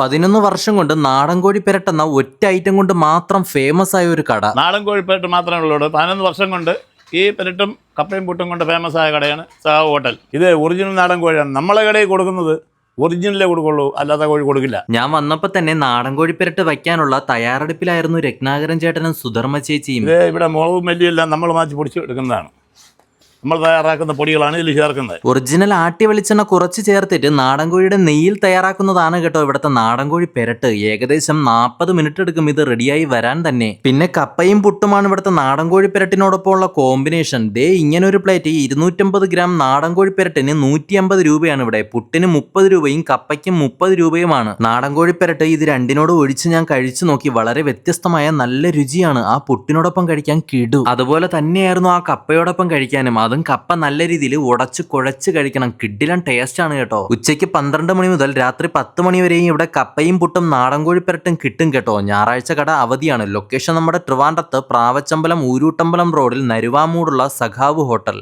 11 വർഷം കൊണ്ട് നാടൻ കോഴി പെരട്ടെന്ന ഒറ്റ ഐറ്റം കൊണ്ട് മാത്രം ഫേമസ് ആയ ഒരു കട. നാടൻ കോഴി പെരട്ട് മാത്രമേ ഉള്ളൂ. 11 വർഷം കൊണ്ട് ഈ പെരട്ടും കപ്പയും പുട്ടും കൊണ്ട് ഫേമസ് ആയ കടയാണ് സഹാവ് ഹോട്ടൽ. ഇത് ഒറിജിനൽ നാടൻ കോഴിയാണ്. നമ്മളെ കടയിൽ കൊടുക്കുന്നത് ഒറിജിനലേ കൊടുക്കുള്ളൂ, അല്ലാത്ത കോഴി കൊടുക്കില്ല. ഞാൻ വന്നപ്പോൾ തന്നെ നാടൻ കോഴി പെരട്ട് വയ്ക്കാനുള്ള തയ്യാറെടുപ്പിലായിരുന്നു രത്നാകരൻ ചേട്ടനും സുധർമ്മ ചേച്ചിയും. ഇത് ഇവിടെ മുളകും മല്ലിയെല്ലാം നമ്മൾ മാറ്റി പൊടിച്ച് എടുക്കുന്നതാണ്. നമ്മൾ തയ്യാറാക്കുന്ന പൊടികളാണ് ഇതിൽ ചേർക്കുന്നത്. ഒറിജിനൽ ആട്ടി വെളിച്ചെണ്ണ കുറച്ച് ചേർത്തിട്ട് നാടൻ കോഴിയുടെ നെയ്യിൽ തയ്യാറാക്കുന്നതാണ് കേട്ടോ ഇവിടുത്തെ നാടൻ കോഴി പെരട്ട്. ഏകദേശം 40 മിനിറ്റ് എടുക്കും ഇത് റെഡിയായി വരാൻ തന്നെ. പിന്നെ കപ്പയും പുട്ടുമാണ് ഇവിടുത്തെ നാടൻ കോഴി പെരട്ടിനോടൊപ്പമുള്ള കോമ്പിനേഷൻ. ദേ ഇങ്ങനെ ഒരു പ്ലേറ്റ് 250 ഗ്രാം നാടൻ കോഴി പെരട്ടിന് 150 രൂപയാണ് ഇവിടെ. പുട്ടിന് 30 രൂപയും കപ്പയ്ക്കും 30 രൂപയുമാണ്. നാടൻ കോഴി പെരട്ട് ഇത് രണ്ടിനോട് ഒഴിച്ച് ഞാൻ കഴിച്ചു നോക്കി. വളരെ വ്യത്യസ്തമായ നല്ല രുചിയാണ്. ആ പുട്ടിനോടൊപ്പം കഴിക്കാൻ കിടു. അതുപോലെ തന്നെയായിരുന്നു ആ കപ്പയോടൊപ്പം കഴിക്കാനും. അതും കപ്പ നല്ല രീതിയിൽ ഉടച്ച് കുഴച്ച് കഴിക്കണം. കിഡിലൻ ടേസ്റ്റ് ആണ് കേട്ടോ. ഉച്ചയ്ക്ക് 12 മണി മുതൽ രാത്രി 10 മണി വരെയും ഇവിടെ കപ്പയും പുട്ടും നാടൻ കോഴി പെരട്ടും കിട്ടും കേട്ടോ. ഞായറാഴ്ച കട അവധിയാണ്. ലൊക്കേഷൻ നമ്മുടെ ട്രിവാൻഡ്രത്ത് പ്രാവച്ചമ്പലം ഊരൂട്ടമ്പലം റോഡിൽ നരുവാമൂടുള്ള സഖാവ് ഹോട്ടൽ.